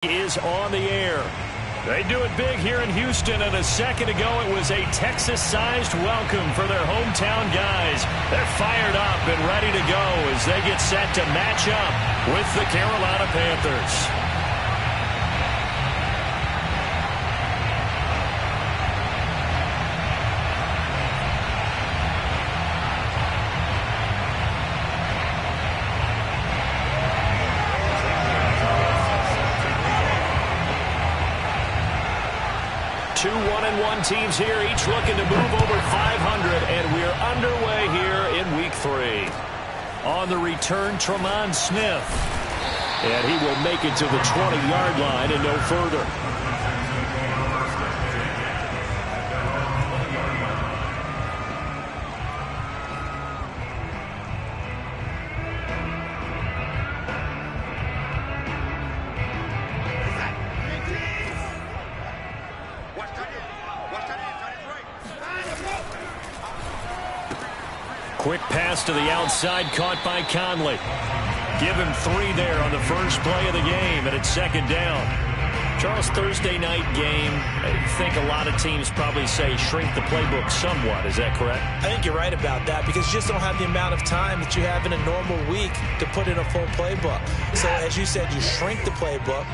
Is on the air. They do it big here in Houston, and a second ago it was a Texas-sized welcome for their hometown guys. They're fired up and ready to go as they get set to match up with the Carolina Panthers. Two 1-1 teams here, each looking to move over 500, and we're underway here in Week 3. On the return, Tremont Smith, and he will make it to the 20-yard line and no further. Quick pass to the outside, caught by Conley. Give him 3 there on the first play of the game, and it's second down. Charles, Thursday night game, I think a lot of teams probably say shrink the playbook somewhat. Is that correct? I think you're right about that because you just don't have the amount of time that you have in a normal week to put in a full playbook. So, as you said, you shrink the playbook.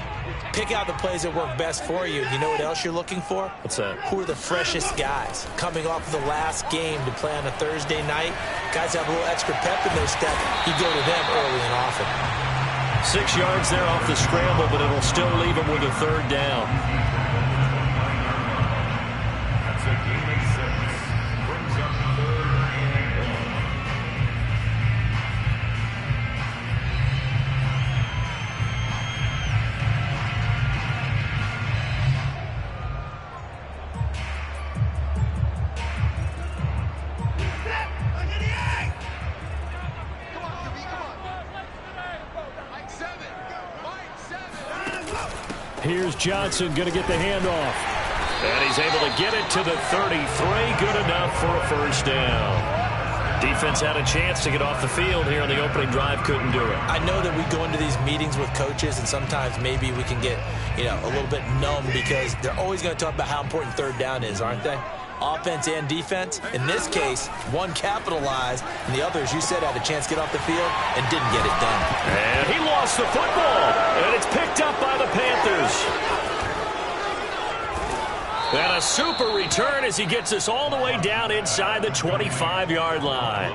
Pick out the plays that work best for you. You know what else you're looking for? What's that? Who are the freshest guys coming off of the last game to play on a Thursday night? Guys have a little extra pep in their step. You go to them early and often. 6 yards there off the scramble, but it'll still leave him with a third down. That's a game of 6. Brings up third and 1. Here's Johnson going to get the handoff. And he's able to get it to the 33. Good enough for a first down. Defense had a chance to get off the field here on the opening drive. Couldn't do it. I know that we go into these meetings with coaches, and sometimes maybe we can get, a little bit numb because they're always going to talk about how important third down is, aren't they? Offense and defense. In this case, one capitalized, and the other, as you said, had a chance to get off the field and didn't get it done. And he lost the football, and it's picked up by the Panthers. And a super return as he gets us all the way down inside the 25-yard line.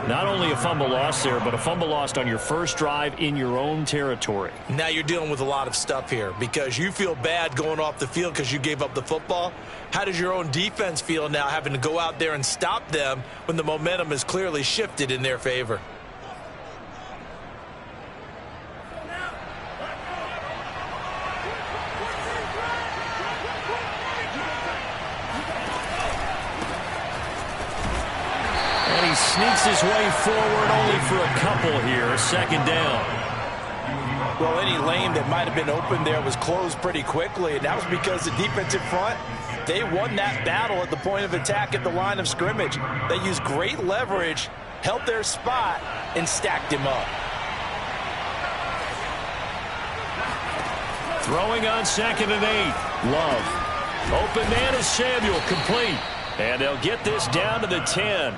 Not only a fumble loss there, but a fumble lost on your first drive in your own territory. Now you're dealing with a lot of stuff here because you feel bad going off the field because you gave up the football. How does your own defense feel now having to go out there and stop them when the momentum is clearly shifted in their favor? Sneaks his way forward only for a couple here. Second down. Well, any lane that might have been open there was closed pretty quickly, and that was because the defensive front, they won that battle at the point of attack at the line of scrimmage. They used great leverage, held their spot, and stacked him up. Throwing on 2nd and 8. Love. Open man is Samuel, complete. And they'll get this down to the 10.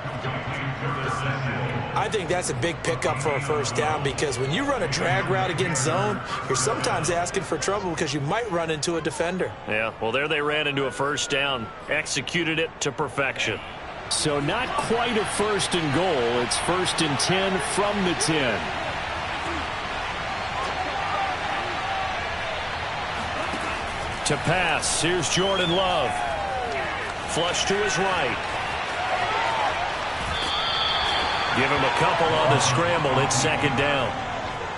I think that's a big pickup for a first down because when you run a drag route against zone, you're sometimes asking for trouble because you might run into a defender. Yeah, well, there they ran into a first down. Executed it to perfection. So not quite a 1st and goal. It's 1st and 10 from the 10. To pass, here's Jordan Love. Flush to his right. Give him a couple on the scramble. It's second down.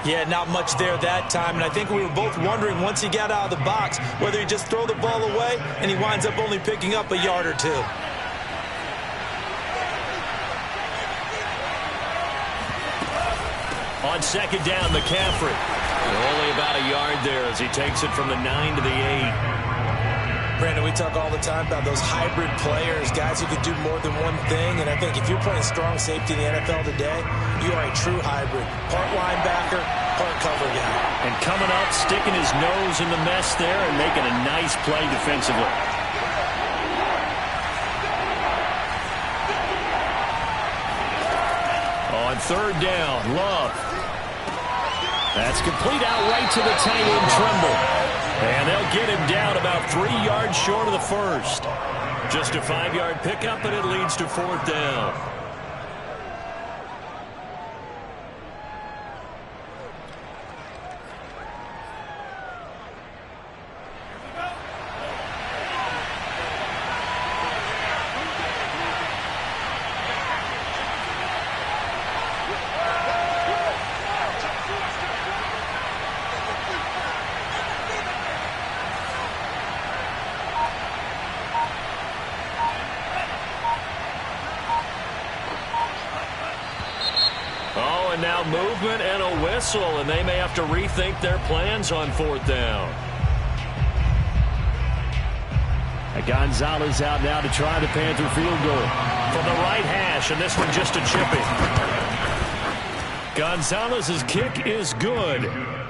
Yeah, not much there that time, and I think we were both wondering once he got out of the box whether he just throw the ball away and he winds up only picking up a yard or two. On second down, McCaffrey. Only about a yard there as he takes it from the 9 to the 8. Brandon, we talk all the time about those hybrid players, guys who can do more than one thing. And I think if you're playing strong safety in the NFL today, you are a true hybrid. Part linebacker, Punt cover guy. And coming up, sticking his nose in the mess there and making a nice play defensively. On third down, Love. That's complete out right to the tight end, Trimble. And they'll get him down about 3 yards short of the first. Just a 5-yard pickup, and it leads to fourth down. And now movement and a whistle, and they may have to rethink their plans on fourth down. Gonzalez out now to try the Panther field goal. From the right hash, and this one just a chippy. Gonzalez's kick is good,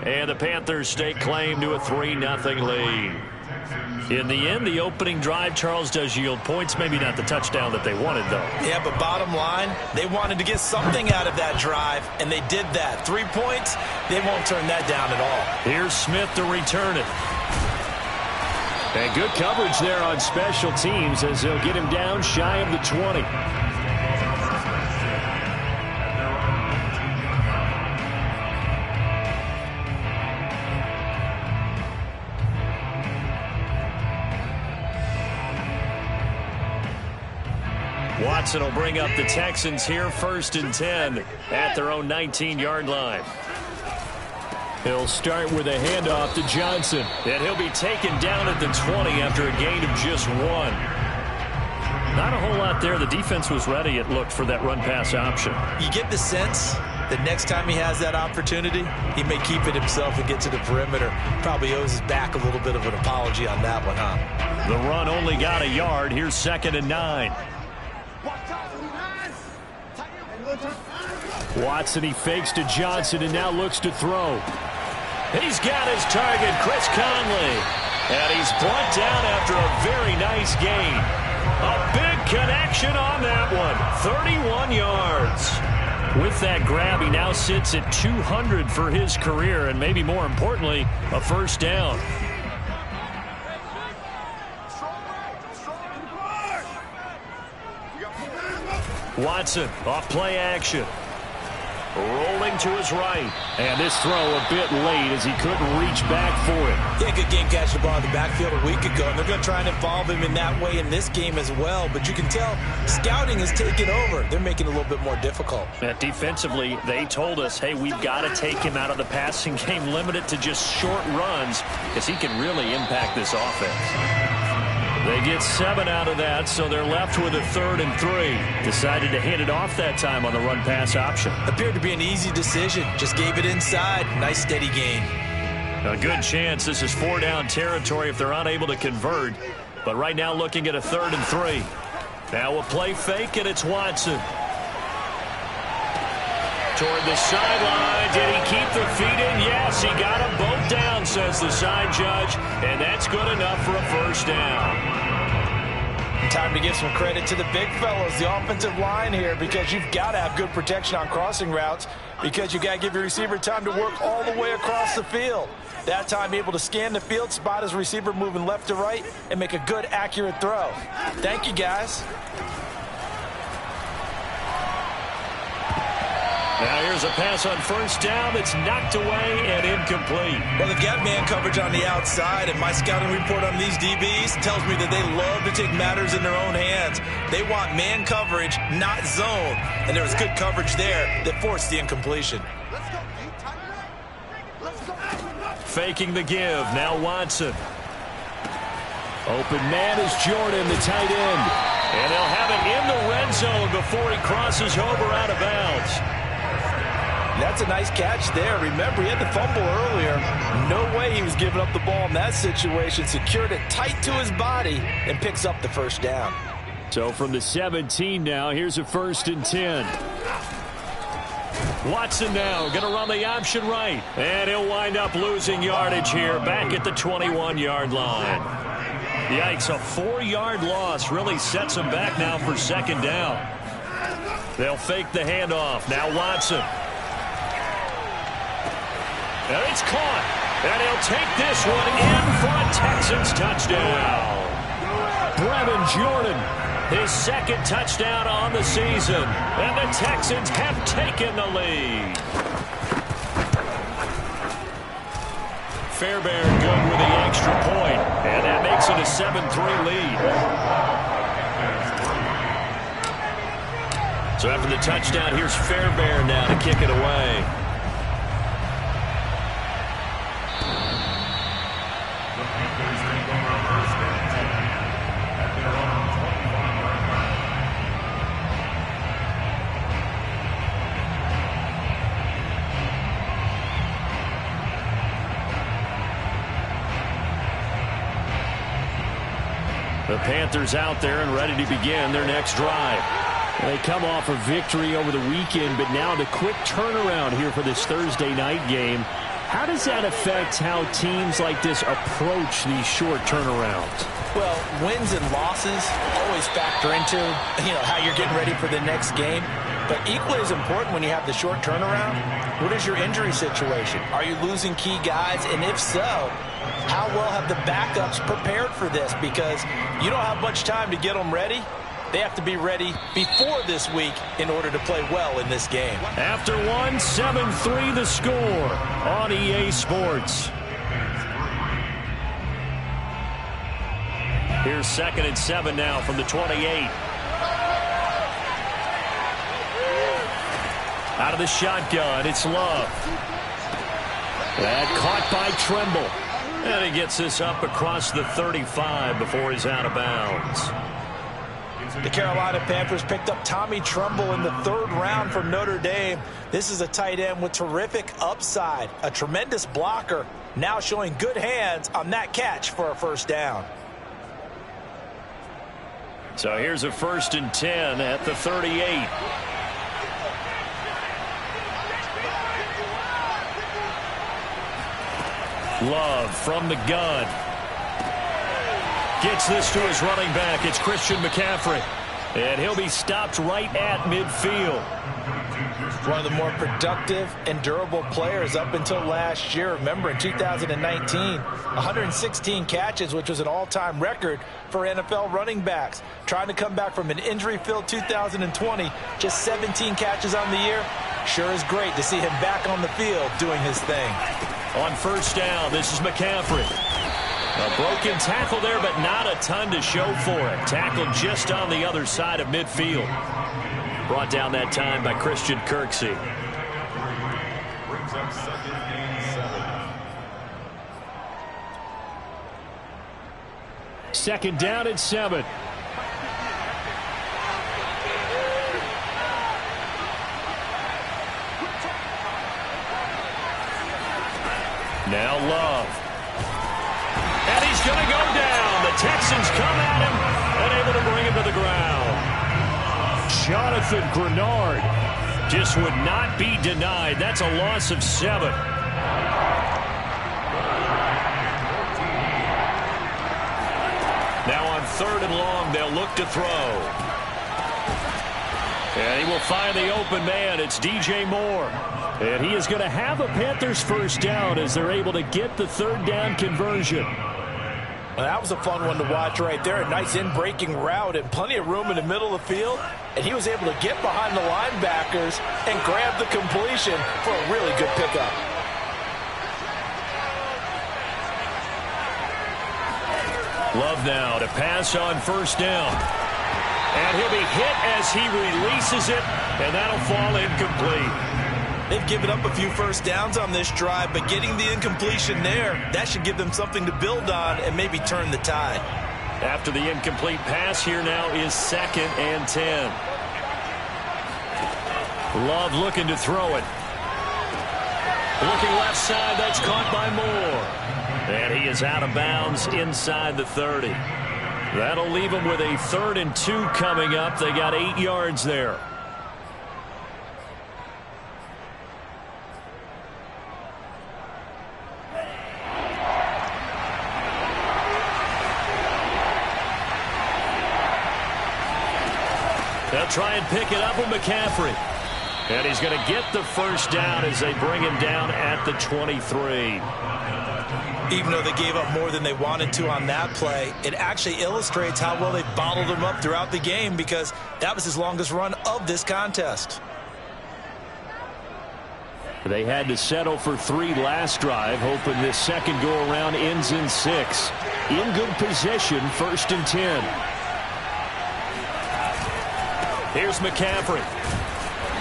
and the Panthers stake claim to a 3-0 lead. In the end, the opening drive, Charles, does yield points. Maybe not the touchdown that they wanted, though. Yeah, but bottom line, they wanted to get something out of that drive, and they did that. 3 points, they won't turn that down at all. Here's Smith to return it. And good coverage there on special teams as they'll get him down shy of the 20. Watson will bring up the Texans here, 1st and 10 at their own 19-yard line. He'll start with a handoff to Johnson, and he'll be taken down at the 20 after a gain of just 1. Not a whole lot there. The defense was ready, it looked, for that run-pass option. You get the sense that next time he has that opportunity, he may keep it himself and get to the perimeter. Probably owes his back a little bit of an apology on that one, huh? The run only got a yard. Here's 2nd and 9. Watson, he fakes to Johnson and now looks to throw. He's got his target, Chris Conley. And he's brought down after a very nice gain. A big connection on that one. 31 yards. With that grab, he now sits at 200 for his career, and maybe more importantly, a first down. Watson off play action. Rolling to his right. And this throw a bit late as he couldn't reach back for it. Yeah, good game catching the ball in the backfield a week ago. And they're going to try and involve him in that way in this game as well. But you can tell scouting has taken over. They're making it a little bit more difficult. Defensively, they told us, hey, we've got to take him out of the passing game, limit it to just short runs, because he can really impact this offense. They get 7 out of that, so they're left with a 3rd and 3. Decided to hand it off that time on the run-pass option. Appeared to be an easy decision. Just gave it inside. Nice, steady gain. A good chance this is 4-down territory if they're unable to convert. But right now looking at a 3rd and 3. Now a play fake, and it's Watson. Toward the sideline. Did he keep the feet in? Yes, he got them both down, says the side judge. And that's good enough for a first down. Time to give some credit to the big fellows, the offensive line here, because you've got to have good protection on crossing routes, because you got to give your receiver time to work all the way across the field. That time able to scan the field, spot his receiver moving left to right, and make a good, accurate throw. Thank you, guys. Now here's a pass on first down that's knocked away and incomplete. Well, they've got man coverage on the outside, and my scouting report on these DBs tells me that they love to take matters in their own hands. They want man coverage, not zone, and there was good coverage there that forced the incompletion. Faking the give, now Watson. Open man is Jordan, the tight end. And they'll have it in the red zone before he crosses over out of bounds. That's a nice catch there. Remember, he had the fumble earlier. No way he was giving up the ball in that situation. Secured it tight to his body and picks up the first down. So from the 17 now, here's a 1st and 10. Watson now going to run the option right. And he'll wind up losing yardage here back at the 21-yard line. Yikes, a 4-yard loss really sets him back now for second down. They'll fake the handoff. Now Watson. And it's caught. And he'll take this one in for a Texans touchdown. Brevin Jordan, his second touchdown on the season. And the Texans have taken the lead. Fairbairn good with the extra point. And that makes it a 7-3 lead. So after the touchdown, here's Fairbairn now to kick it away. The Panthers out there and ready to begin their next drive. They come off a victory over the weekend, but now the quick turnaround here for this Thursday night game. How does that affect how teams like this approach these short turnarounds? Well, wins and losses always factor into, how you're getting ready for the next game. But equally as important when you have the short turnaround, what is your injury situation? Are you losing key guys? And if so, how well have the backups prepared for this? Because you don't have much time to get them ready. They have to be ready before this week in order to play well in this game. After one, 7-3 the score on EA Sports. Here's 2nd and 7 now from the 28. Out of the shotgun, it's Love. That caught by Tremble. And he gets this up across the 35 before he's out of bounds. The Carolina Panthers picked up Tommy Tremble in the 3rd round from Notre Dame. This is a tight end with terrific upside, a tremendous blocker, now showing good hands on that catch for a first down. So here's a 1st and 10 at the 38. Love from the gun. Gets this to his running back. It's Christian McCaffrey. And he'll be stopped right at midfield. One of the more productive and durable players up until last year. Remember, in 2019, 116 catches, which was an all-time record for NFL running backs. Trying to come back from an injury-filled 2020, just 17 catches on the year. Sure is great to see him back on the field doing his thing. On 1st down, this is McCaffrey. A broken tackle there, but not a ton to show for it. Tackled just on the other side of midfield. Brought down that time by Christian Kirksey. Brings up 2nd and 7. 2nd down and 7. Now Love. And he's going to go down. The Texans come at him and able to bring him to the ground. Jonathan Grenard just would not be denied. That's a loss of 7. Now on 3rd and long, they'll look to throw. And he will find the open man. It's DJ Moore. And he is going to have a Panthers first down as they're able to get the 3rd down conversion. Well, that was a fun one to watch right there. A nice in-breaking route and plenty of room in the middle of the field. And he was able to get behind the linebackers and grab the completion for a really good pickup. Love now to pass on 1st down. And he'll be hit as he releases it, and that'll fall incomplete. They've given up a few first downs on this drive, but getting the incompletion there, that should give them something to build on and maybe turn the tide. After the incomplete pass, here now is 2nd and 10. Love looking to throw it. Looking left side, that's caught by Moore. And he is out of bounds inside the 30. That'll leave him with a 3rd and 2 coming up. They got 8 yards there. They'll try and pick it up with McCaffrey. And he's going to get the first down as they bring him down at the 23. Even though they gave up more than they wanted to on that play, it actually illustrates how well they bottled him up throughout the game, because that was his longest run of this contest. They had to settle for 3 last drive, hoping this second go-around ends in 6. In good position, 1st and 10. Here's McCaffrey.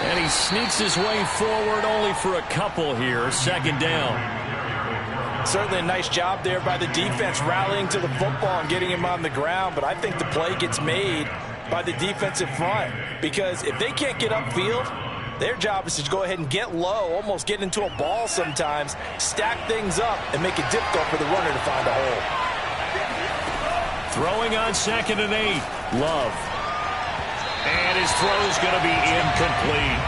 And he sneaks his way forward only for a couple here. 2nd down. Certainly a nice job there by the defense rallying to the football and getting him on the ground, but I think the play gets made by the defensive front, because if they can't get upfield, their job is to go ahead and get low, almost get into a ball sometimes, stack things up, and make it difficult for the runner to find a hole. Throwing on 2nd and 8. Love. And his throw's going to be incomplete.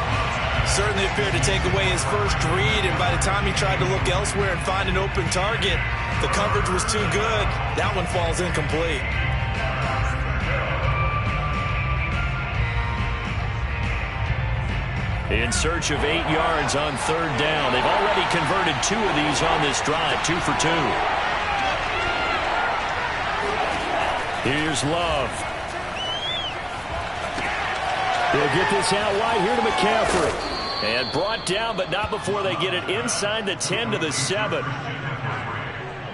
Certainly appeared to take away his first read, and by the time he tried to look elsewhere and find an open target, the coverage was too good. That one falls incomplete. In search of 8 yards on 3rd down. They've already converted 2 of these on this drive, 2 for 2. Here's Love. They'll get this out wide here to McCaffrey. And brought down, but not before they get it inside the 10 to the 7.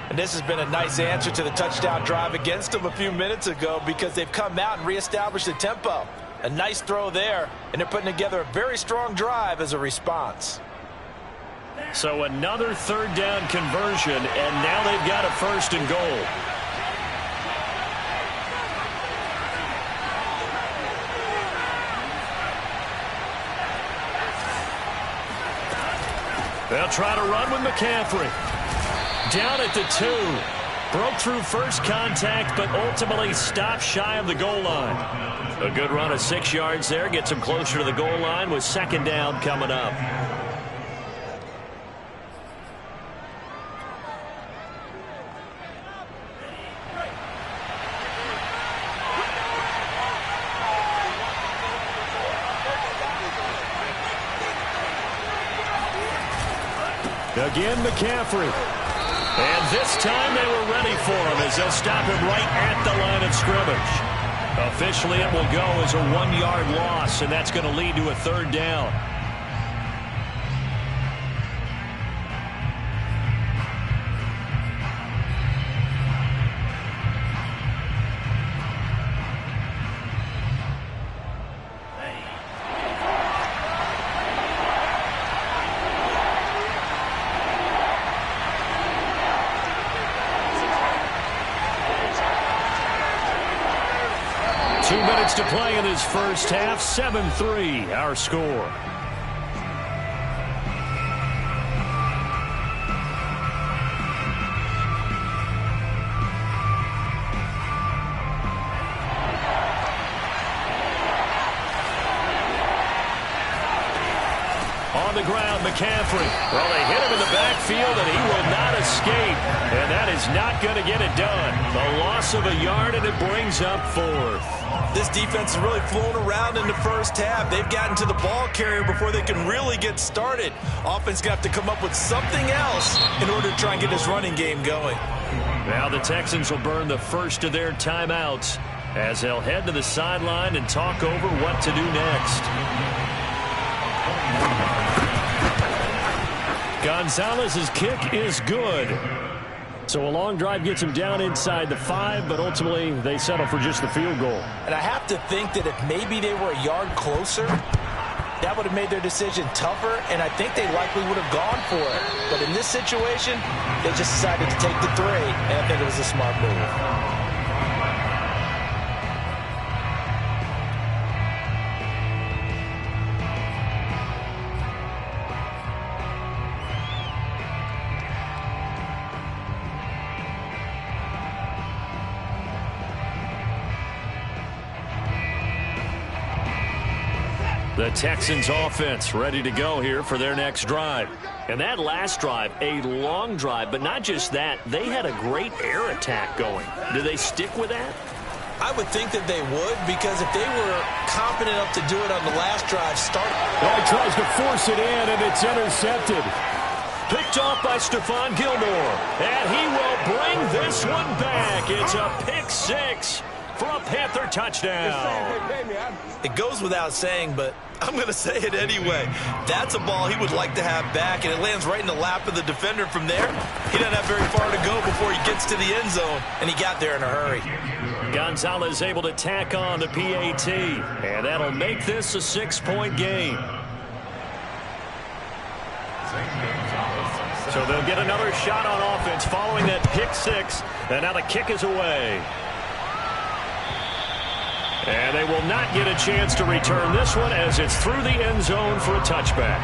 And this has been a nice answer to the touchdown drive against them a few minutes ago, because they've come out and reestablished the tempo. A nice throw there, and they're putting together a very strong drive as a response. So another 3rd down conversion, and now they've got a 1st and goal. They'll try to run with McCaffrey. Down at the 2. Broke through first contact, but ultimately stopped shy of the goal line. A good run of 6 yards there. Gets him closer to the goal line with 2nd down coming up. Again, McCaffrey. And this time they were ready for him as they'll stop him right at the line of scrimmage. Officially, it will go as a 1-yard loss, and that's going to lead to a 3rd down. To play in his first half, 7-3 our score. On the ground, McCaffrey. Well, they hit him in the backfield, and he will not escape. And that is not going to get it done. A loss of a yard, and it brings up 4th. This defense is really flown around in the first half. They've gotten to the ball carrier before they can really get started. Offense going to have to come up with something else in order to try and get this running game going. Now the Texans will burn the first of their timeouts as they'll head to the sideline and talk over what to do next. Gonzalez's kick is good. So a long drive gets him down inside the 5, but ultimately they settle for just the field goal. And I have to think that if maybe they were a yard closer, that would have made their decision tougher, and I think they likely would have gone for it. But in this situation, they just decided to take the 3, and I think it was a smart move. The Texans offense ready to go here for their next drive. And that last drive, a long drive, but not just that. They had a great air attack going. Do they stick with that? I would think that they would, because if they were confident enough to do it on the last drive, He tries to force it in, and it's intercepted. Picked off by Stephon Gilmore. And he will bring this one back. It's a pick six for a Panther touchdown. It goes without saying, but I'm going to say it anyway. That's a ball he would like to have back, and it lands right in the lap of the defender from there. He doesn't have very far to go before he gets to the end zone, and he got there in a hurry. Gonzalez able to tack on the PAT, and that'll make this a 6-point game. So they'll get another shot on offense following that pick six, and now the kick is away. And they will not get a chance to return this one as it's through the end zone for a touchback.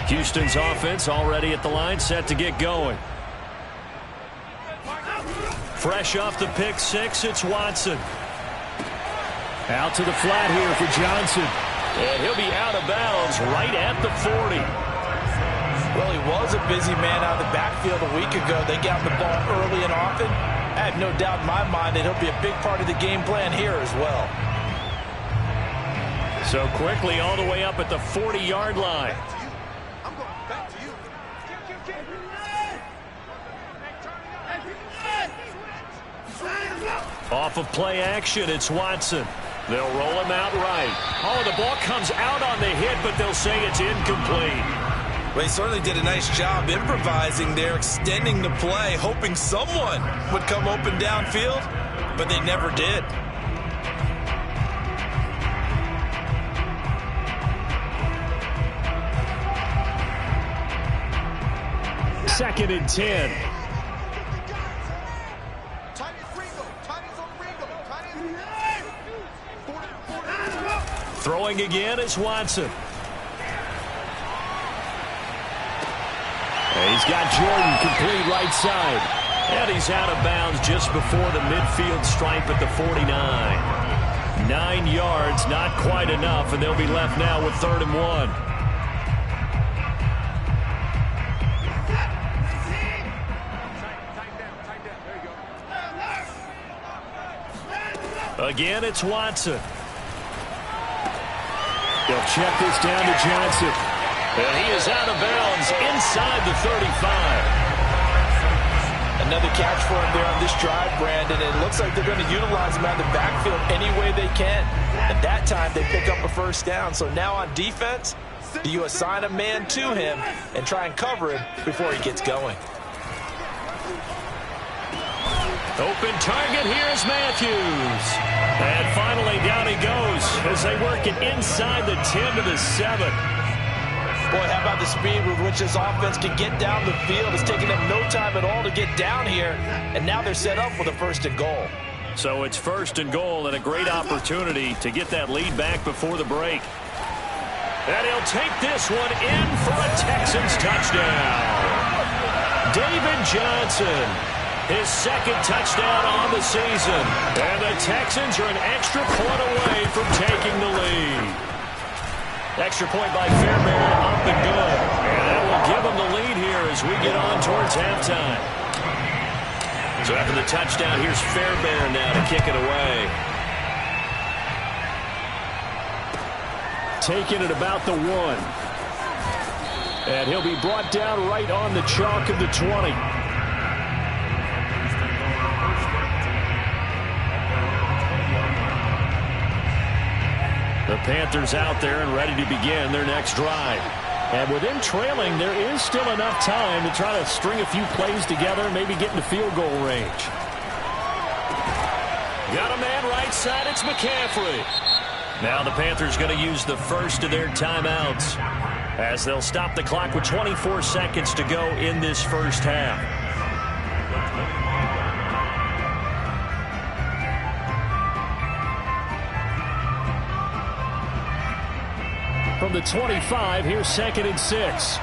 Houston's offense already at the line, set to get going. Fresh off the pick six, it's Watson. Out to the flat here for Johnson. And he'll be out of bounds right at the 40. Well, he was a busy man out of the backfield a week ago. They got the ball early and often. I have no doubt in my mind that he'll be a big part of the game plan here as well. So quickly all the way up at the 40-yard line. Off of play action, it's Watson. They'll roll him out right. Oh, the ball comes out on the hit, but they'll say it's incomplete. Well, he certainly did a nice job improvising there, extending the play, hoping someone would come open downfield, but they never did. Second and 10. Throwing again is Watson. And he's got Jordan complete right side. And he's out of bounds just before the midfield stripe at the 49. 9 yards, not quite enough, and they'll be left now with 3rd and 1. Again, it's Watson. They'll check this down to Johnson. And he is out of bounds inside the 35. Another catch for him there on this drive, Brandon. And it looks like they're going to utilize him out of the backfield any way they can. At that time, they pick up a first down. So now on defense, do you assign a man to him and try and cover him before he gets going? Open target, here's Matthews. And finally down he goes as they work it inside the 10 to the 7. Boy, how about the speed with which this offense can get down the field? It's taken them no time at all to get down here, and now they're set up with a 1st and goal. So it's 1st and goal and a great opportunity to get that lead back before the break. And he'll take this one in for a Texans touchdown. David Johnson, his 2nd touchdown on the season. And the Texans are an extra point away from taking the lead. Extra point by Fairbairn, up and good. And that will give them the lead here as we get on towards halftime. So after the touchdown, here's Fairbairn now to kick it away. Taking it about the 1. And he'll be brought down right on the chalk of the 20. The Panthers out there and ready to begin their next drive. And with them trailing, there is still enough time to try to string a few plays together and maybe get into field goal range. Got a man right side, it's McCaffrey. Now the Panthers going to use the first of their timeouts as they'll stop the clock with 24 seconds to go in this first half. From the 25, here's 2nd and 6.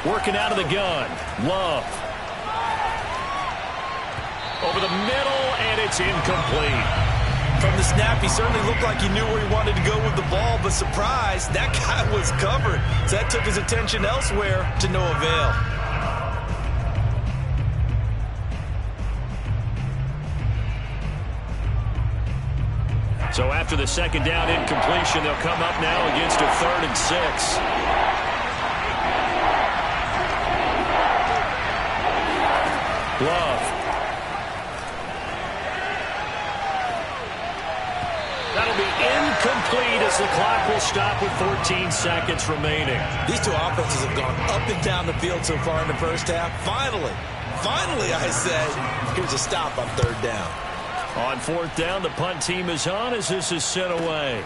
Working out of the gun. Love. Over the middle, and it's incomplete. From the snap, he certainly looked like he knew where he wanted to go with the ball, but surprise, that guy was covered. So that took his attention elsewhere to no avail. So after the second down incompletion, they'll come up now against a 3rd and 6. Love. That'll be incomplete as the clock will stop with 14 seconds remaining. These two offenses have gone up and down the field so far in the first half. Finally, I said, here's a stop on 3rd down. On 4th down, the punt team is on as this is sent away.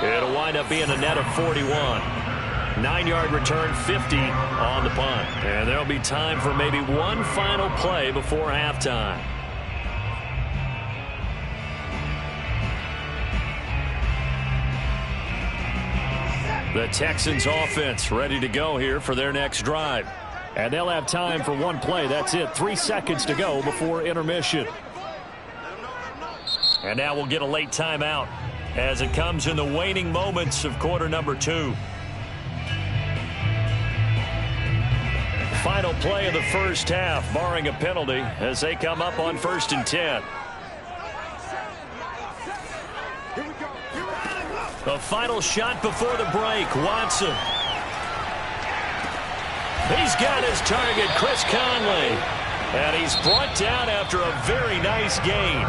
It'll wind up being a net of 41. 9-yard return, 50 on the punt. And there'll be time for maybe one final play before halftime. The Texans offense ready to go here for their next drive. And they'll have time for one play. That's it. 3 seconds to go before intermission. And now we'll get a late timeout as it comes in the waning moments of quarter number 2. Final play of the first half, barring a penalty, as they come up on 1st and 10. The final shot before the break, Watson. He's got his target, Chris Conley. And he's brought down after a very nice gain.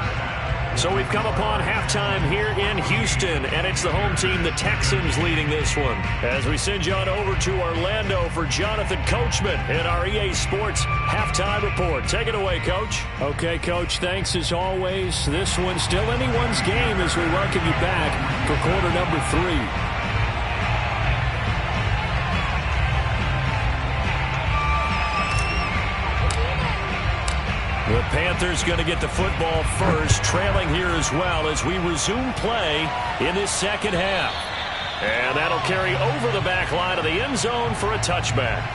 So we've come upon halftime here in Houston, and it's the home team, the Texans, leading this one. As we send you on over to Orlando for Jonathan Coachman in our EA Sports Halftime Report. Take it away, Coach. Okay, Coach, thanks as always. This one's still anyone's game as we welcome you back for quarter number 3. The Panthers going to get the football first, trailing here as well as we resume play in this second half. And that'll carry over the back line of the end zone for a touchback.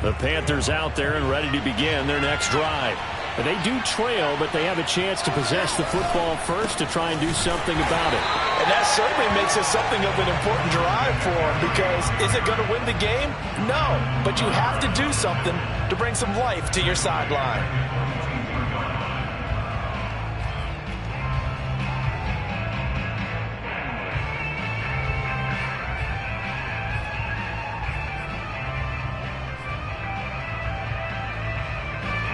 The Panthers out there and ready to begin their next drive. And they do trail, but they have a chance to possess the football first to try and do something about it. And that certainly makes it something of an important drive for them, because is it going to win the game? No, but you have to do something to bring some life to your sideline.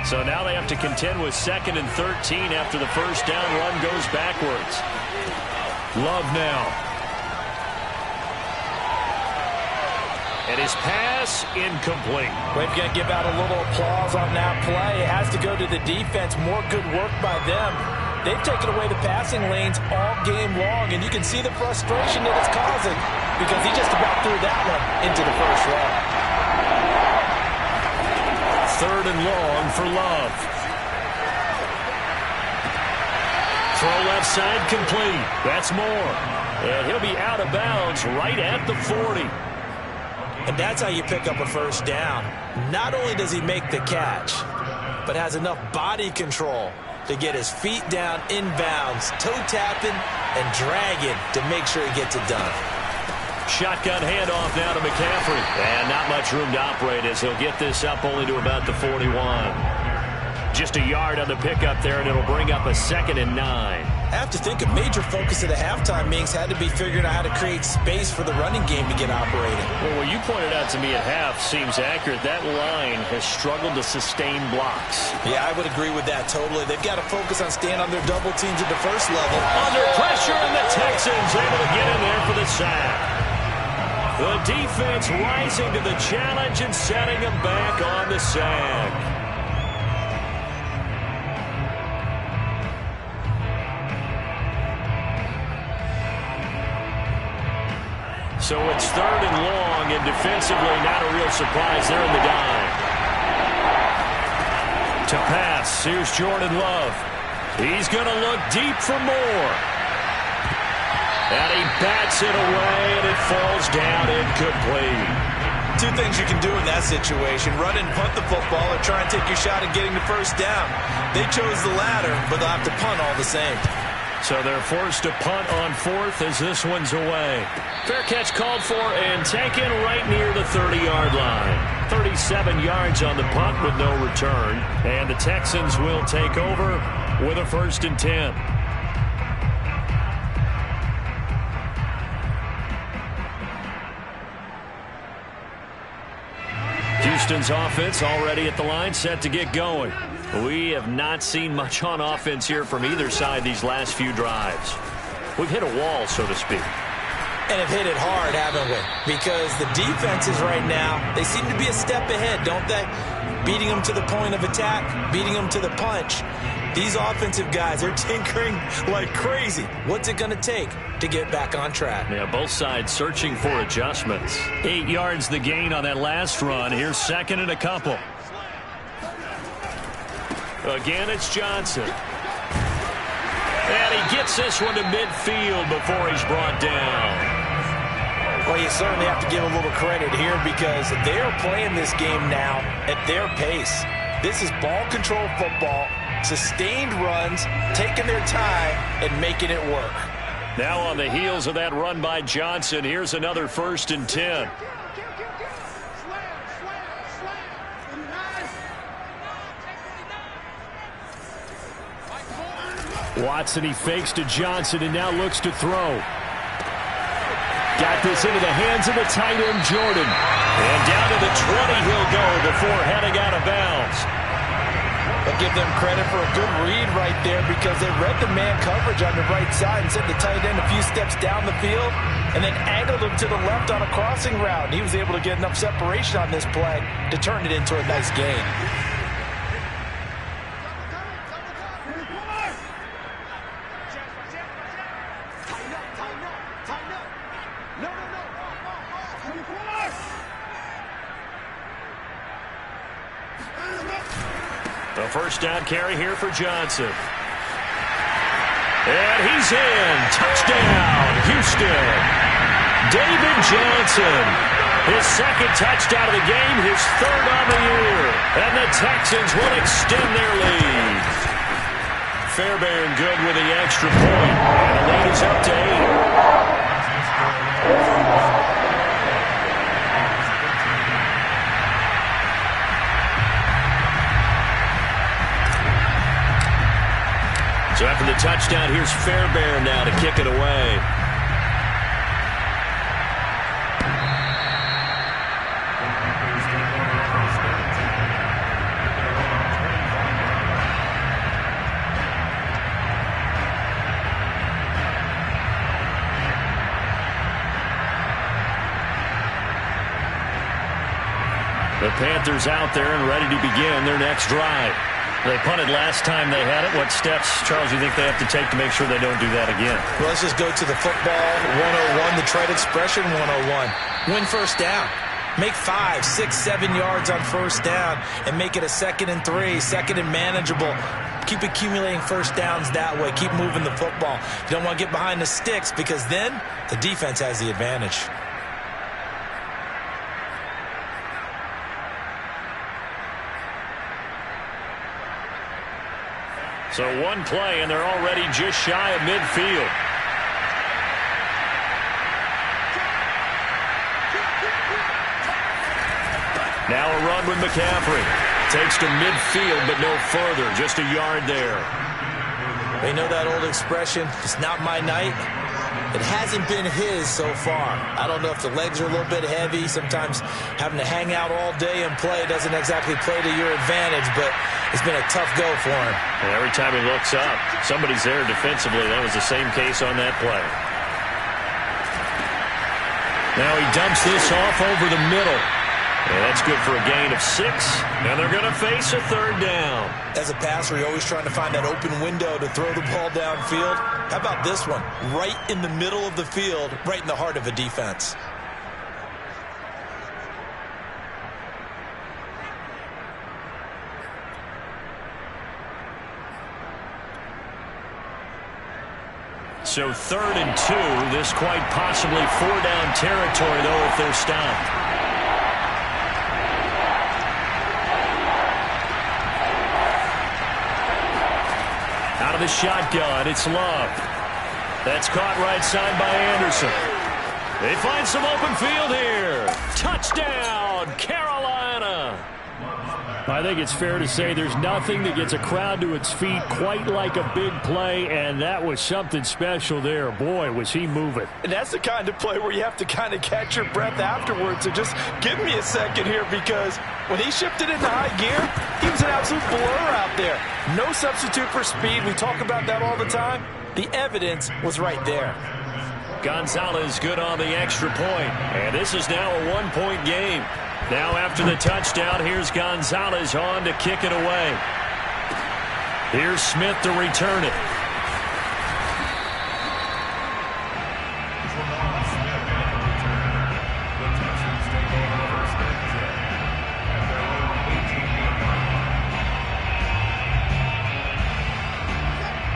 So now they have to contend with 2nd and 13 after the first down run goes backwards. Love now. And his pass incomplete. We're going to give out a little applause on that play. It has to go to the defense. More good work by them. They've taken away the passing lanes all game long, and you can see the frustration that it's causing because he just about threw that one into the first row. 3rd and long for Love. Throw left side complete. That's Moore. And he'll be out of bounds right at the 40. And that's how you pick up a first down. Not only does he make the catch, but has enough body control to get his feet down inbounds, toe tapping and dragging to make sure he gets it done. Shotgun handoff now to McCaffrey. And not much room to operate as he'll get this up only to about the 41. Just a yard on the pickup there, and it'll bring up a 2nd and 9. I have to think a major focus of the halftime meetings had to be figuring out how to create space for the running game to get operating. Well, what you pointed out to me at half seems accurate. That line has struggled to sustain blocks. Yeah, I would agree with that totally. They've got to focus on staying on their double teams at the first level. Under pressure, and the Texans able to get in there for the sack. The defense rising to the challenge and setting them back on the sack. So it's 3rd and long, and defensively not a real surprise. They're in the dive. To pass, here's Jordan Love. He's going to look deep for more. And he bats it away, and it falls down incomplete. Two things you can do in that situation: run and punt the football, or try and take your shot at getting the first down. They chose the latter, but they'll have to punt all the same. So they're forced to punt on 4th as this one's away. Fair catch called for and taken right near the 30-yard line. 37 yards on the punt with no return. And the Texans will take over with a 1st and 10. Houston's offense already at the line, set to get going. We have not seen much on offense here from either side these last few drives. We've hit a wall, so to speak. And have hit it hard, haven't we? Because the defenses right now, they seem to be a step ahead, don't they? Beating them to the point of attack, beating them to the punch. These offensive guys, they're tinkering like crazy. What's it going to take to get back on track? Yeah, both sides searching for adjustments. 8 yards the gain on that last run. Here's 2nd and a couple. Again, it's Johnson. And he gets this one to midfield before he's brought down. Well, you certainly have to give a little credit here because they're playing this game now at their pace. This is ball control football, sustained runs, taking their time and making it work. Now on the heels of that run by Johnson, here's another 1st and 10. Watson, he fakes to Johnson and now looks to throw. Got this into the hands of the tight end, Jordan. And down to the 20 he'll go before heading out of bounds. I'll give them credit for a good read right there because they read the man coverage on the right side and sent the tight end a few steps down the field and then angled him to the left on a crossing route. And he was able to get enough separation on this play to turn it into a nice gain. The first down carry here for Johnson. And he's in. Touchdown, Houston. David Johnson. His 2nd touchdown of the game, his 3rd on the year. And the Texans will extend their lead. Fairbairn good with the extra point. And the lead is up to 8. So after the touchdown, here's Fairbairn now to kick it away. The Panthers out there and ready to begin their next drive. They punted last time they had it. What steps, Charles, you think they have to take to make sure they don't do that again? Well, let's just go to the football 101, the trade expression 101. Win first down. Make 5, 6, 7 yards on first down and make it a 2nd and 3, 2nd and manageable. Keep accumulating first downs that way. Keep moving the football. You don't want to get behind the sticks because then the defense has the advantage. So one play, and they're already just shy of midfield. Now a run with McCaffrey. Takes to midfield, but no further. Just a yard there. You know that old expression, it's not my night? It hasn't been his so far. I don't know if the legs are a little bit heavy. Sometimes having to hang out all day and play doesn't exactly play to your advantage, but it's been a tough go for him. And every time he looks up, somebody's there defensively. That was the same case on that play. Now he dumps this off over the middle. And that's good for a gain of 6. And they're going to face a third down. As a passer, you're always trying to find that open window to throw the ball downfield. How about this one? Right in the middle of the field, right in the heart of a defense. So 3rd and 2. This quite possibly 4-down territory, though, if they're stopped. Out of the shotgun, it's Love. That's caught right side by Anderson. They find some open field here. Touchdown, Carolina. I think it's fair to say there's nothing that gets a crowd to its feet quite like a big play, and that was something special there. Boy, was he moving. And that's the kind of play where you have to kind of catch your breath afterwards. So just give me a second here, because when he shifted into high gear, he was an absolute blur out there. No substitute for speed. We talk about that all the time. The evidence was right there. Gonzalez good on the extra point, and this is now a 1-point game. Now after the touchdown, here's Gonzalez on to kick it away. Here's Smith to return it.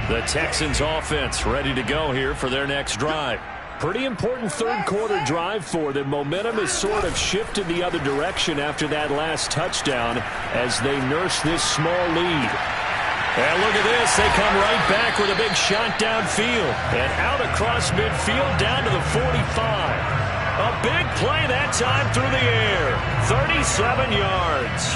The Texans offense ready to go here for their next drive. Pretty important third-quarter drive for them. Momentum has sort of shifted the other direction after that last touchdown as they nurse this small lead. And look at this. They come right back with a big shot downfield. And out across midfield down to the 45. A big play that time through the air. 37 yards.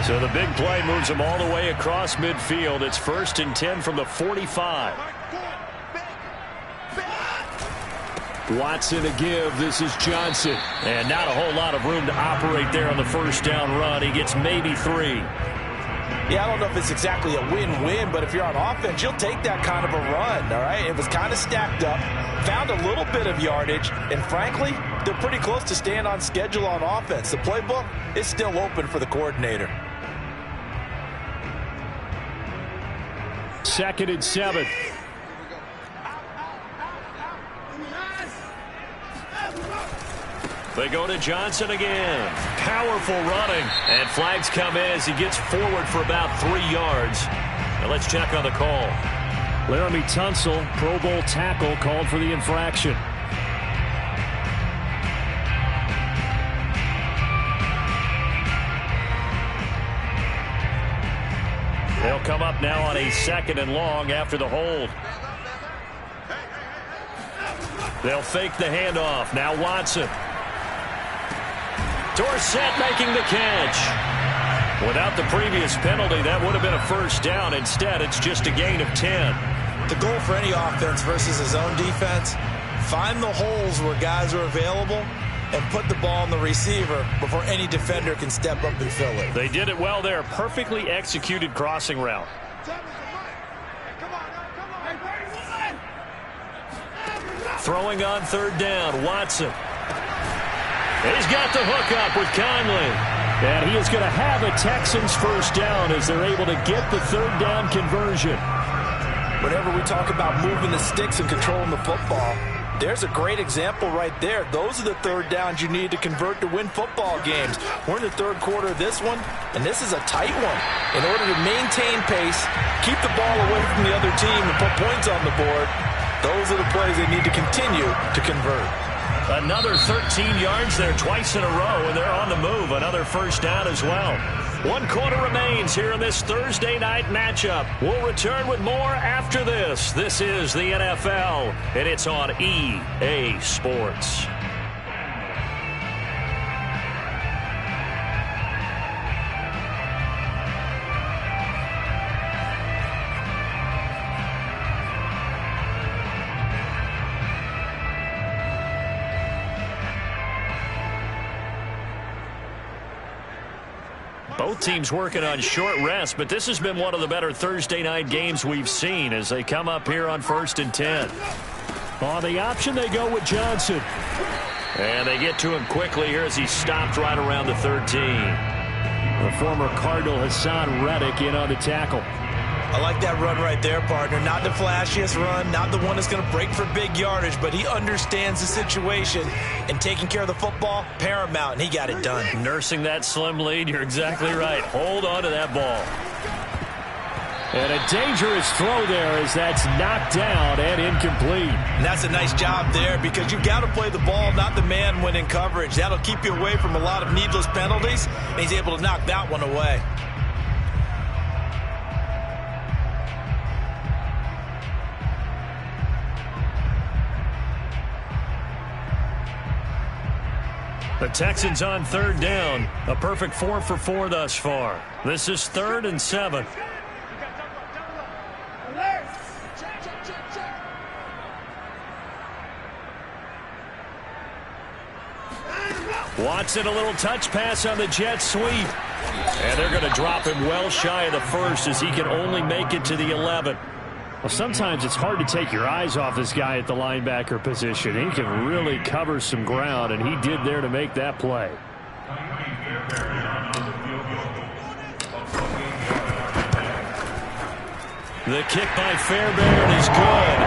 So the big play moves them all the way across midfield. It's 1st and 10 from the 45. Watson to give. This is Johnson. And not a whole lot of room to operate there on the first down run. He gets maybe 3. Yeah, I don't know if it's exactly a win-win, but if you're on offense, you'll take that kind of a run, all right? It was kind of stacked up, found a little bit of yardage, and frankly, they're pretty close to staying on schedule on offense. The playbook is still open for the coordinator. 2nd and 7. They go to Johnson again. Powerful running. And flags come in as he gets forward for about 3 yards. Now let's check on the call. Laramie Tunsil, Pro Bowl tackle, called for the infraction. They'll come up now on a 2nd and long after the hold. They'll fake the handoff. Now Watson. Dorsett making the catch. Without the previous penalty, that would have been a first down. Instead, it's just a gain of 10. The goal for any offense versus his own defense, find the holes where guys are available and put the ball on the receiver before any defender can step up and fill it. They did it well there. Perfectly executed crossing route. Throwing on 3rd down, Watson. He's got the hook up with Conley. And he is going to have a Texans first down as they're able to get the 3rd down conversion. Whenever we talk about moving the sticks and controlling the football, there's a great example right there. Those are the 3rd downs you need to convert to win football games. We're in the 3rd quarter of this one, and this is a tight one. In order to maintain pace, keep the ball away from the other team, and put points on the board, those are the plays they need to continue to convert. Another 13 yards there twice in a row, and they're on the move. Another first down as well. 1 quarter remains here in this Thursday night matchup. We'll return with more after this. This is the NFL, and it's on EA Sports. Both teams working on short rest, but this has been one of the better Thursday night games we've seen as they come up here on 1st and 10. On the option, they go with Johnson. And they get to him quickly here as he stopped right around the 13. The former Cardinal Hassan Reddick in on the tackle. I like that run right there, partner. Not the flashiest run, not the one that's going to break for big yardage, but he understands the situation, and taking care of the football, paramount, and he got it done. Nursing that slim lead, you're exactly right. Hold on to that ball. And a dangerous throw there as that's knocked down and incomplete. And that's a nice job there because you've got to play the ball, not the man when in coverage. That'll keep you away from a lot of needless penalties, and he's able to knock that one away. The Texans on 3rd down. A perfect 4 for 4 thus far. This is 3rd and 7. Watson, a little touch pass on the jet sweep. And they're going to drop him well shy of the 1st as he can only make it to the 11. Well, sometimes it's hard to take your eyes off this guy at the linebacker position. He can really cover some ground, and he did there to make that play. The kick by Fairbairn is good.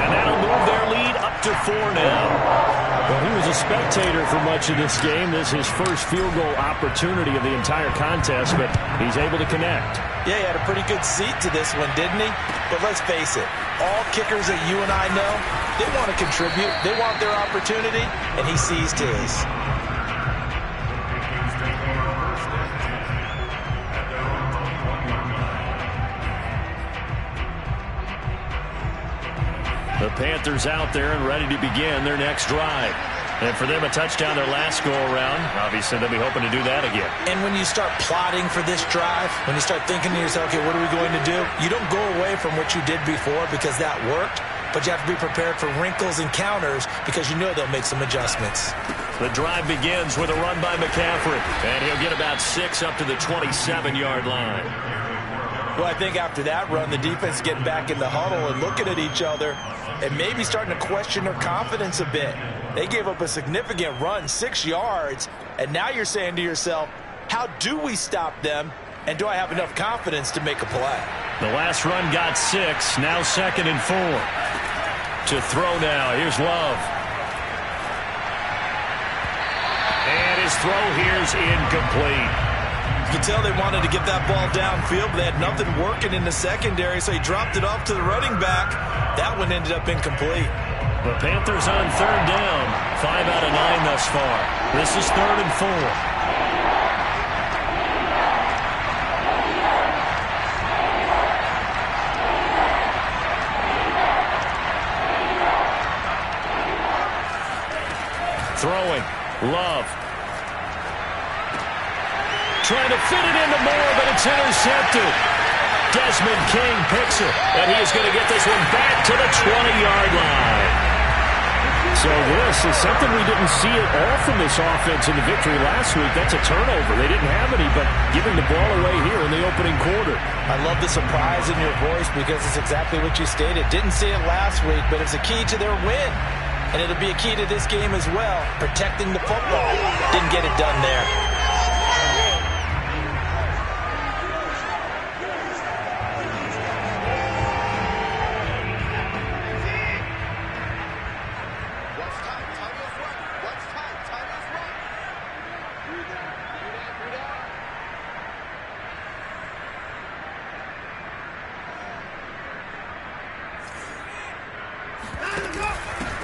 And that'll move their lead up to 4 now. Well, he was a spectator for much of this game. This is his first field goal opportunity of the entire contest, but he's able to connect. Yeah, he had a pretty good seat to this one, didn't he? But let's face it, all kickers that you and I know, they want to contribute. They want their opportunity, and he seized his. The Panthers out there and ready to begin their next drive. And for them, a touchdown their last go-around. Obviously, they'll be hoping to do that again. And when you start plotting for this drive, when you start thinking to yourself, okay, what are we going to do? You don't go away from what you did before because that worked, but you have to be prepared for wrinkles and counters because you know they'll make some adjustments. The drive begins with a run by McCaffrey, and he'll get about 6 up to the 27-yard line. Well, I think after that run, the defense is getting back in the huddle and looking at each other and maybe starting to question their confidence a bit. They gave up a significant run, 6 yards, and now you're saying to yourself, how do we stop them, and do I have enough confidence to make a play? The last run got 6, now 2nd and 4. To throw now, here's Love. And his throw here's incomplete. You can tell they wanted to get that ball downfield, but they had nothing working in the secondary, so he dropped it off to the running back. That one ended up incomplete. The Panthers on 3rd down. 5 out of 9 thus far. This is 3rd and 4. Throwing. Love. Trying to fit it into Moore, but it's intercepted. Desmond King picks it, and he is going to get this one back to the 20-yard line. So this is something we didn't see at all from this offense in the victory last week. That's a turnover. They didn't have any, but giving the ball away here in the opening quarter. I love the surprise in your voice because it's exactly what you stated. Didn't see it last week, but it's a key to their win. And it'll be a key to this game as well, protecting the football. Didn't get it done there.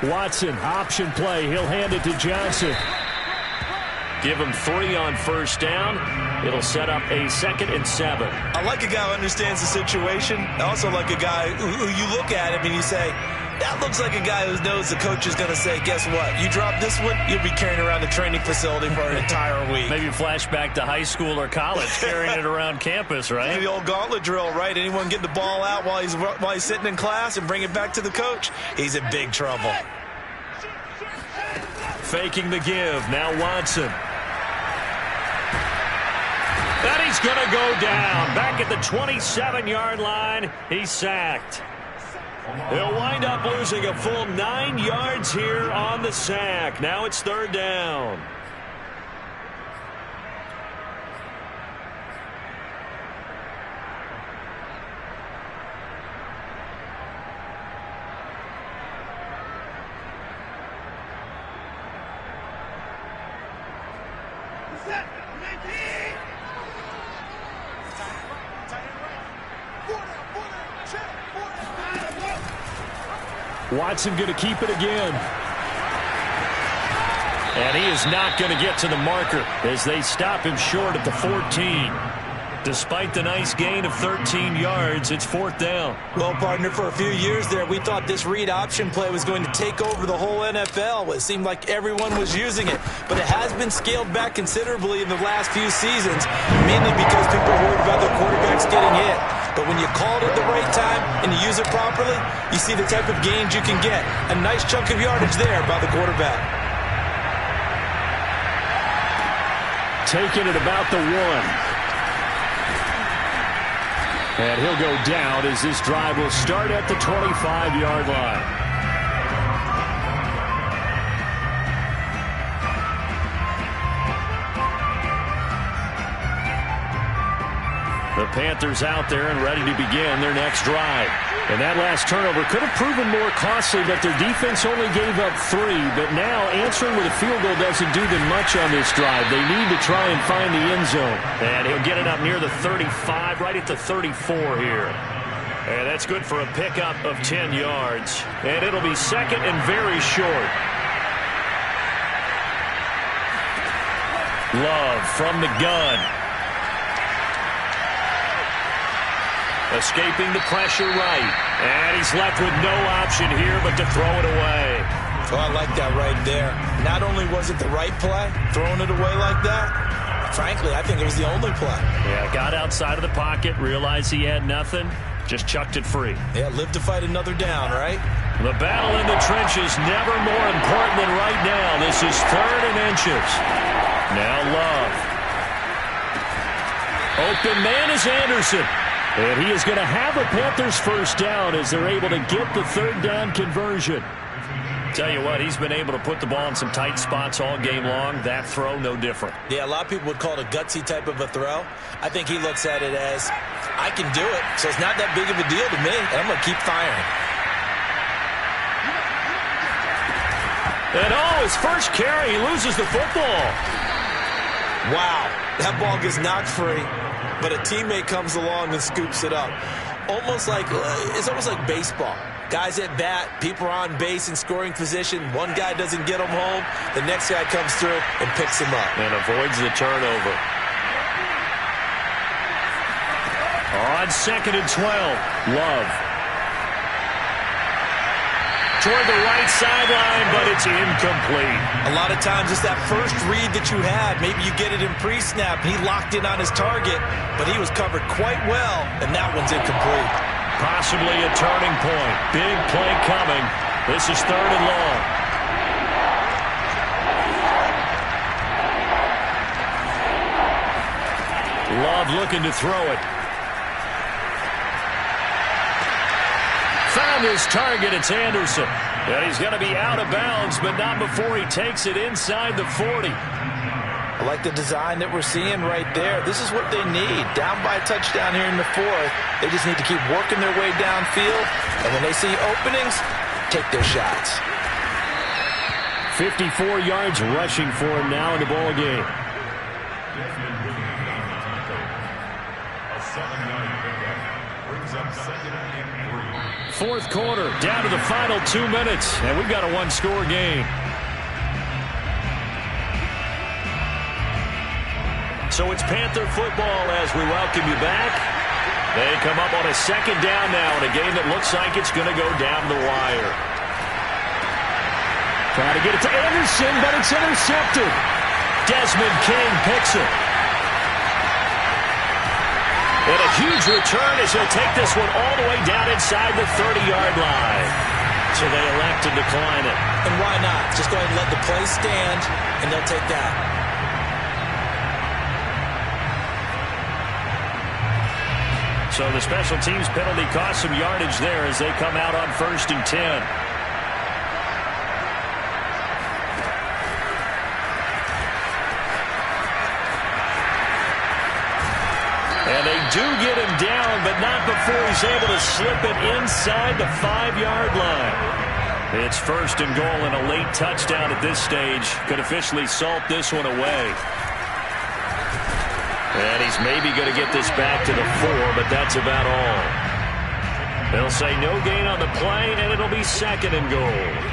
Watson, option play. He'll hand it to Johnson. Give him 3 on 1st down. It'll set up a 2nd and 7. I like a guy who understands the situation. I also like a guy who you look at him and you say, that looks like a guy who knows the coach is going to say, guess what? You drop this one, you'll be carrying around the training facility for an entire week. Maybe flashback to high school or college, carrying it around campus, right? The old gauntlet drill, right? Anyone get the ball out while he's sitting in class and bring it back to the coach, he's in big trouble. Faking the give. Now Watson. And he's going to go down. Back at the 27-yard line, he's sacked. He'll wind up losing a full 9 yards here on the sack. Now it's third down. Watson going to keep it again. And he is not going to get to the marker as they stop him short at the 14. Despite the nice gain of 13 yards, it's fourth down. Well, partner, for a few years there, we thought this read option play was going to take over the whole NFL. It seemed like everyone was using it. But it has been scaled back considerably in the last few seasons, mainly because people are worried about their quarterbacks getting hit. But when you call it at the right time and you use it properly, you see the type of gains you can get. A nice chunk of yardage there by the quarterback. Taking it about the 1. And he'll go down as this drive will start at the 25-yard line. The Panthers out there and ready to begin their next drive. And that last turnover could have proven more costly, but their defense only gave up 3. But now answering with a field goal doesn't do them much on this drive. They need to try and find the end zone. And he'll get it up near the 35, right at the 34 here. And that's good for a pickup of 10 yards. And it'll be second and very short. Love from the gun. Escaping the pressure right. And he's left with no option here but to throw it away. Oh, I like that right there. Not only was it the right play, throwing it away like that, frankly, I think it was the only play. Yeah, got outside of the pocket, realized he had nothing, just chucked it free. Yeah, live to fight another down, right? The battle in the trenches never more important than right now. This is 3rd and inches. Now Love. Open man is Anderson. And he is going to have a Panthers first down as they're able to get the third down conversion. Tell you what, he's been able to put the ball in some tight spots all game long. That throw, no different. Yeah, a lot of people would call it a gutsy type of a throw. I think he looks at it as, I can do it, so it's not that big of a deal to me, and I'm going to keep firing. And his first carry, he loses the football. Wow, that ball gets knocked free. But a teammate comes along and scoops it up. It's almost like baseball. Guys at bat, people are on base in scoring position. One guy doesn't get him home. The next guy comes through and picks him up. And avoids the turnover. On 2nd and 12, Love. Toward the right sideline, but it's incomplete. A lot of times it's that first read that you had. Maybe you get it in pre-snap. He locked in on his target, but he was covered quite well, and that one's incomplete. Possibly a turning point. Big play coming. This is 3rd and long. Love looking to throw it. Found his target. It's Anderson. And he's going to be out of bounds, but not before he takes it inside the 40. I like the design that we're seeing right there. This is what they need. Down by a touchdown here in the 4th. They just need to keep working their way downfield. And when they see openings, take their shots. 54 yards rushing for him now in the ball game. Fourth quarter, down to the final 2 minutes, and we've got a one-score game. So it's Panther football as we welcome you back. They come up on a 2nd down now in a game that looks like it's going to go down the wire. Trying to get it to Anderson, but it's intercepted. Desmond King picks it. And a huge return as he'll take this one all the way down inside the 30-yard line. So they elect to decline it. And why not? Just go ahead and let the play stand, and they'll take that. So the special teams penalty cost some yardage there as they come out on 1st and 10. And they do get him down, but not before he's able to slip it inside the 5-yard line. It's 1st and goal, and a late touchdown at this stage could officially salt this one away. And he's maybe going to get this back to the 4, but that's about all. They'll say no gain on the play, and it'll be 2nd and goal.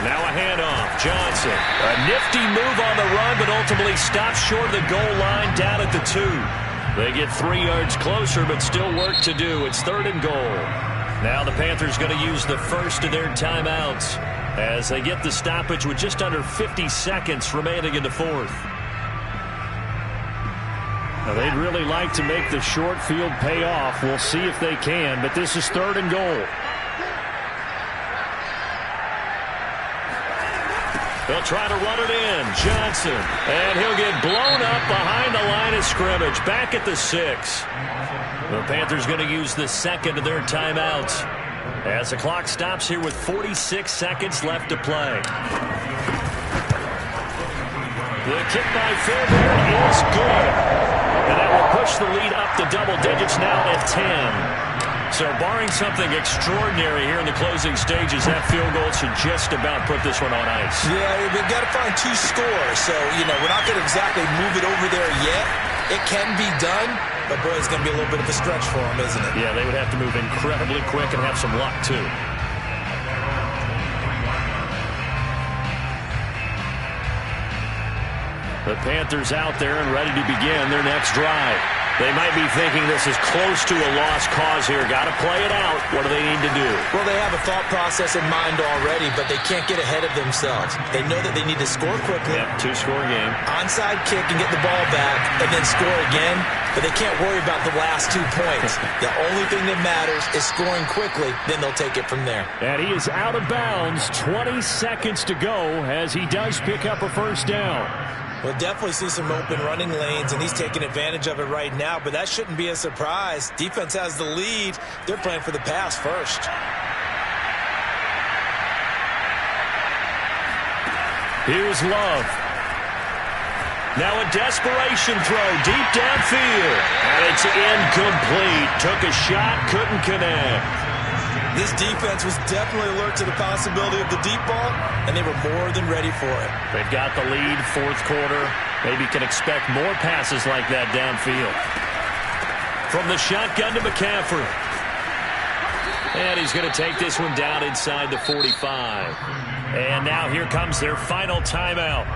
Now a handoff. Johnson. A nifty move on the run, but ultimately stops short of the goal line down at the 2. They get 3 yards closer, but still work to do. It's 3rd and goal. Now the Panthers going to use the first of their timeouts as they get the stoppage with just under 50 seconds remaining in the 4th. Now they'd really like to make the short field pay off. We'll see if they can, but this is 3rd and goal. They'll try to run it in. Johnson. And he'll get blown up behind the line of scrimmage. Back at the 6. The Panthers going to use the 2nd of their timeouts as the clock stops here with 46 seconds left to play. The kick by Fairbairn is good. And that will push the lead up to double digits now at 10. So barring something extraordinary here in the closing stages, that field goal should just about put this one on ice. Yeah, we've got to find 2 scores. So, we're not going to exactly move it over there yet. It can be done, but, boy, it's going to be a little bit of a stretch for them, isn't it? Yeah, they would have to move incredibly quick and have some luck, too. The Panthers out there and ready to begin their next drive. They might be thinking this is close to a lost cause here. Got to play it out. What do they need to do? Well, they have a thought process in mind already, but they can't get ahead of themselves. They know that they need to score quickly. Yep, 2-score game. Onside kick and get the ball back and then score again, but they can't worry about the last 2 points. The only thing that matters is scoring quickly, then they'll take it from there. And he is out of bounds. 20 seconds to go as he does pick up a 1st down. We'll definitely see some open running lanes, and he's taking advantage of it right now, but that shouldn't be a surprise. Defense has the lead. They're playing for the pass first. Here's Love. Now a desperation throw deep downfield. And it's incomplete. Took a shot, couldn't connect. This defense was definitely alert to the possibility of the deep ball, and they were more than ready for it. They've got the lead, 4th quarter. Maybe can expect more passes like that downfield. From the shotgun to McCaffrey. And he's going to take this one down inside the 45. And now here comes their final timeout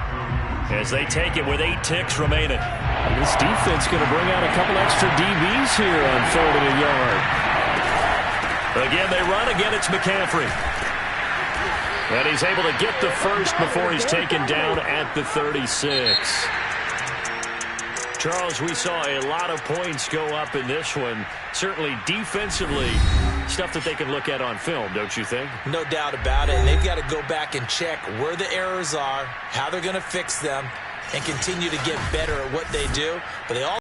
as they take it with 8 ticks remaining. And this defense going to bring out a couple extra DBs here on 3rd and a yard. Again, they run. Again, it's McCaffrey. And he's able to get the first before he's taken down at the 36. Charles, we saw a lot of points go up in this one. Certainly defensively, stuff that they can look at on film, don't you think? No doubt about it. And they've got to go back and check where the errors are, how they're going to fix them, and continue to get better at what they do. But they all